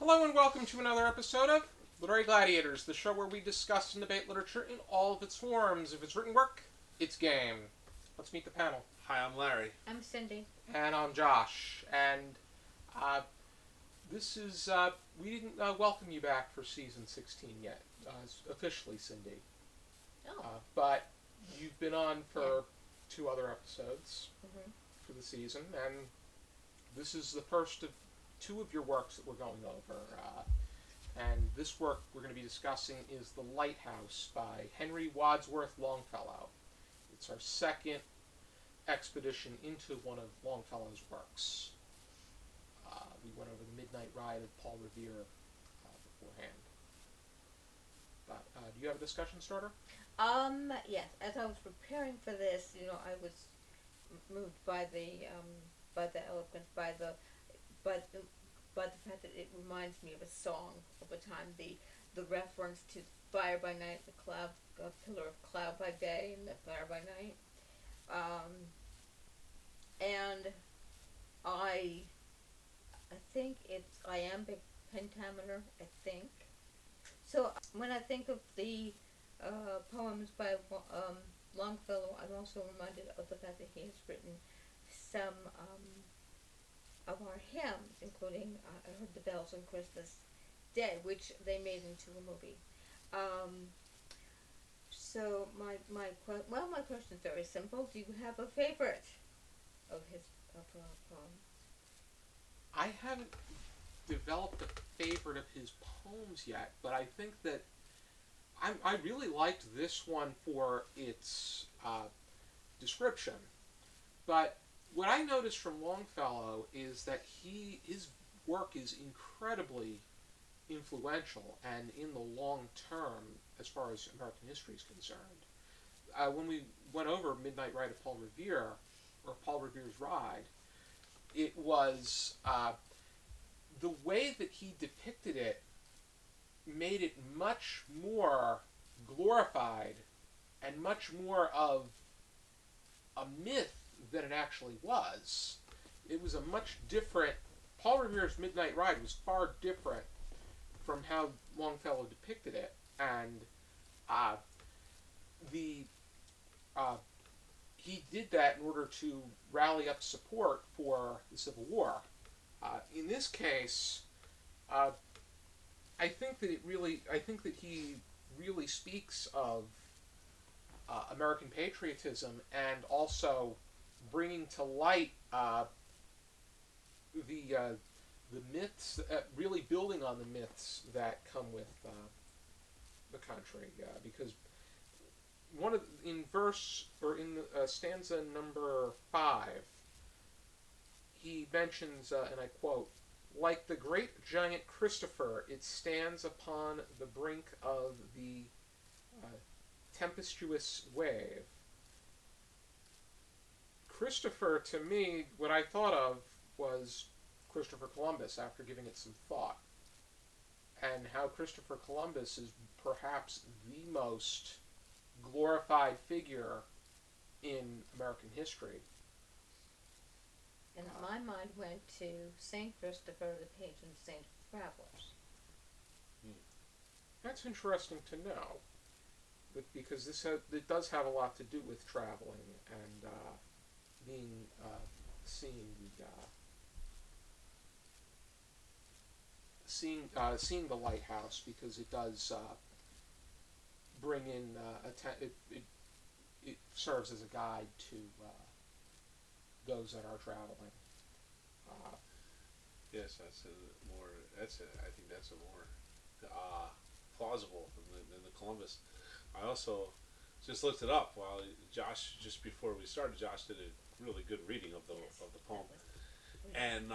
Hello and welcome to another episode of Literary Gladiators, the show where we discuss and debate literature in all of its forms. If it's written work, it's game. Let's meet the panel. Hi, I'm Larry. I'm Cyndi. And I'm Josh. And this is, we didn't welcome you back for season 16 yet, officially, Cyndi. Oh. But you've been on for two other episodes for the season, and this is the first of two of your works that we're going over. And this work we're going to be discussing is The Lighthouse by Henry Wadsworth Longfellow. It's our second expedition into one of Longfellow's works. We went over The Midnight Ride of Paul Revere beforehand. But do you have a discussion starter? Yes. As I was preparing for this, I was moved by the eloquence, by the fact that it reminds me of a song of a time, the reference to fire by night, the cloud, a pillar of cloud by day, and the fire by night. And I think it's iambic pentameter, I think. So when I think of the poems by Longfellow, I'm also reminded of the fact that he has written some of our hymns, including I Heard the Bells on Christmas Day, which they made into a movie. So my question is very simple. Do you have a favorite of his poems? I haven't developed a favorite of his poems yet, but I think that I really liked this one for its description. But what I noticed from Longfellow is that his work is incredibly influential and in the long term as far as American history is concerned. When we went over Midnight Ride of Paul Revere, or Paul Revere's Ride, it was the way that he depicted it made it much more glorified and much more of a myth than it actually was. It was a much different... Paul Revere's Midnight Ride was far different from how Longfellow depicted it, and he did that in order to rally up support for the Civil War. In this case, I think that he really speaks of American patriotism and also bringing to light the myths, really building on the myths that come with the country, because in stanza number 5, he mentions, and I quote, "Like the great giant Christopher, it stands upon the brink of the tempestuous wave." Christopher, to me, what I thought of was Christopher Columbus after giving it some thought, and how Christopher Columbus is perhaps the most glorified figure in American history. And my mind went to St. Christopher, the patron saint of travelers. That's interesting to know, because it does have a lot to do with traveling and seeing the lighthouse, because it does bring in it serves as a guide to those that are traveling. Yes, I think that's a more plausible than the Columbus. I also just looked it up while Josh, just before we started, Josh did a really good reading of the poem, and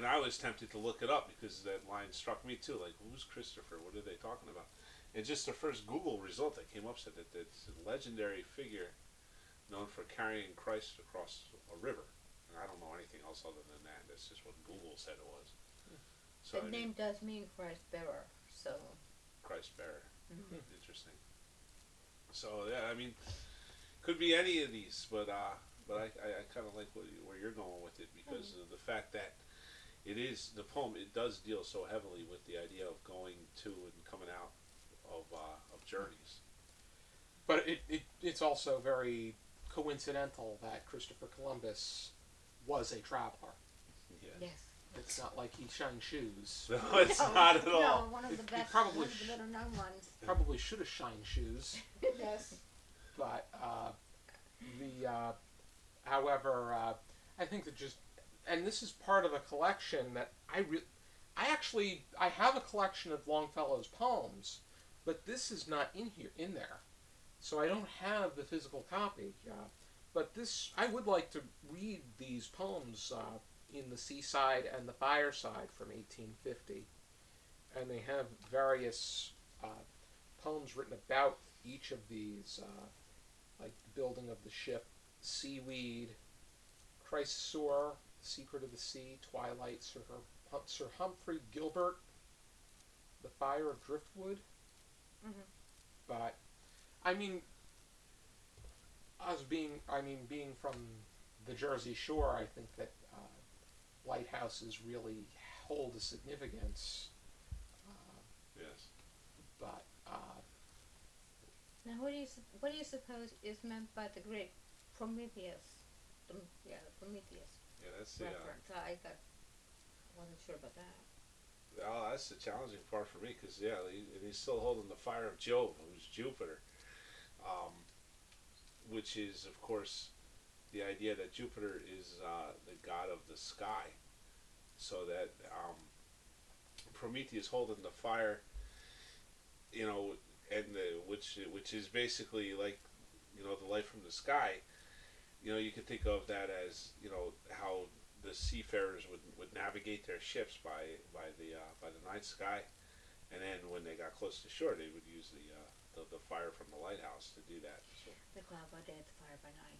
I was tempted to look it up because that line struck me too. Like, who's Christopher? What are they talking about? And just the first Google result that came up said that it's a legendary figure known for carrying Christ across a river. And I don't know anything else other than that. That's just what Google said it was. So the name does mean Christ bearer, so... Christ bearer. Interesting. So, yeah, I mean, could be any of these, but I kind of like where you're going with it, because of the fact that it is the poem. It does deal so heavily with the idea of going to and coming out of journeys. But it's also very coincidental that Christopher Columbus was a traveler. Yes. Yes. It's not like he shined shoes. No, it's not at all. No, one of the It best, probably one of the better known ones. Probably should have shined shoes, Yes. but however, I think that just, and this is part of a collection that I have a collection of Longfellow's poems, but this is not in there, so I don't have the physical copy. But this, I would like to read these poems in The Seaside and the Fireside from 1850, and they have various poems written about each of these, like the building of the ship, seaweed, Chrysaor, the secret of the sea, Twilight, Sir Humphrey Gilbert, the fire of driftwood. Mm-hmm. But I mean, being from the Jersey Shore, I think that lighthouses really hold a significance. Yes. But Now, what do you suppose is meant by the great Prometheus? The Prometheus Yeah, that's the. reference. Wasn't sure about that. Oh, that's the challenging part for me because and he's still holding the fire of Jove, who's Jupiter, which is of course the idea that Jupiter is the god of the sky, so that Prometheus holding the fire, and which is basically like the light from the sky. You could think of that as how the seafarers would navigate their ships by the night sky, and then when they got close to shore, they would use the fire from the lighthouse to do that. So, The cloud by day, the fire by night.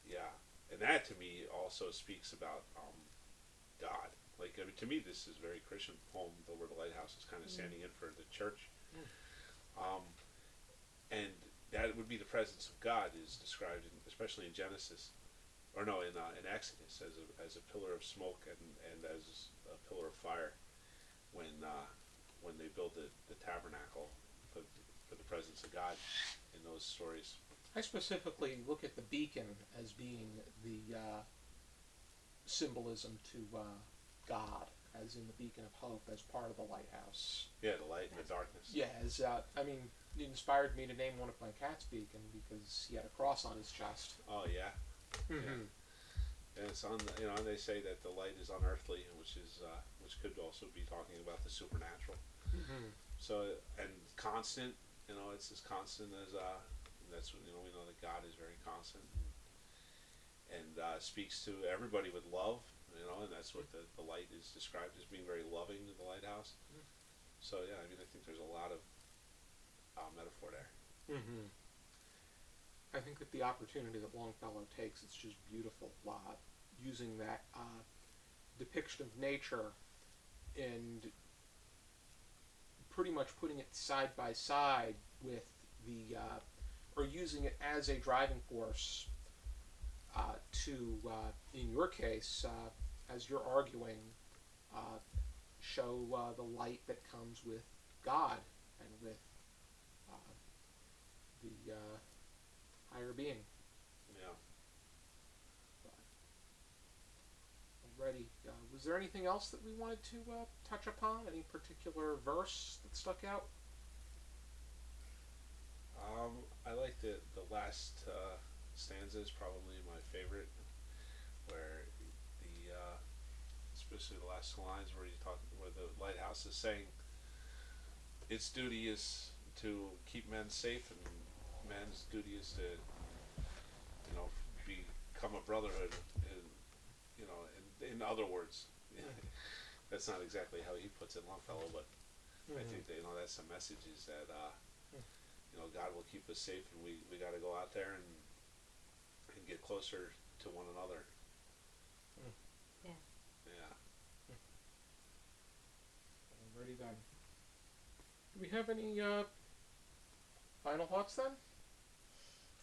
yeah, and that to me also speaks about God. Like, I mean, to me, this is a very Christian poem, though, where the lighthouse is kind of standing in for the church, and that would be the presence of God is described, especially in Genesis. Or no, in Exodus, as a pillar of smoke and as a pillar of fire, when they build the tabernacle for the presence of God in those stories. I specifically look at the beacon as being the symbolism to God, as in the beacon of hope, as part of the lighthouse. Yeah, the light and the darkness. Yeah, it inspired me to name one of my cats Beacon because he had a cross on his chest. Oh yeah. Mm-hmm. And it's on and they say that the light is unearthly, which could also be talking about the supernatural. Mm-hmm. So, and constant, it's as constant as that's when we know that God is very constant and speaks to everybody with love, and that's what the light is described as, being very loving to the lighthouse. Mm-hmm. So yeah, I think there's a lot of metaphor there. Mm-hmm. I think that the opportunity that Longfellow takes, it's just beautiful, using that depiction of nature and pretty much putting it side by side with or using it as a driving force to, in your case, as you're arguing, show the light that comes with God and with the higher being. Yeah. Alrighty. Was there anything else that we wanted to touch upon? Any particular verse that stuck out? I like the last stanza is probably my favorite, where especially the last lines where the lighthouse is saying its duty is to keep men safe, and man's duty is to become a brotherhood, and in other words. That's not exactly how he puts it, Longfellow, but I think that that's the message, is that God will keep us safe, and we got to go out there and get closer to one another. Yeah. Yeah. Alrighty then. Do we have any final thoughts then?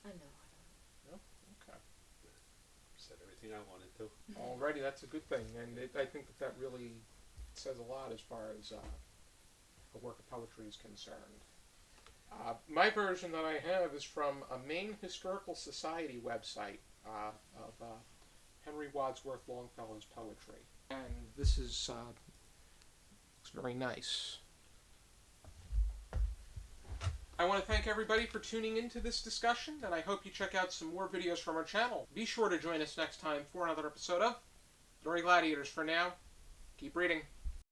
I know. No? Okay. said everything I wanted to. Alrighty, that's a good thing, and I think that really says a lot as far as a work of poetry is concerned. My version that I have is from a Maine Historical Society website of Henry Wadsworth Longfellow's poetry, and this is looks very nice. I want to thank everybody for tuning into this discussion, and I hope you check out some more videos from our channel. Be sure to join us next time for another episode of Glory Gladiators. For now, keep reading.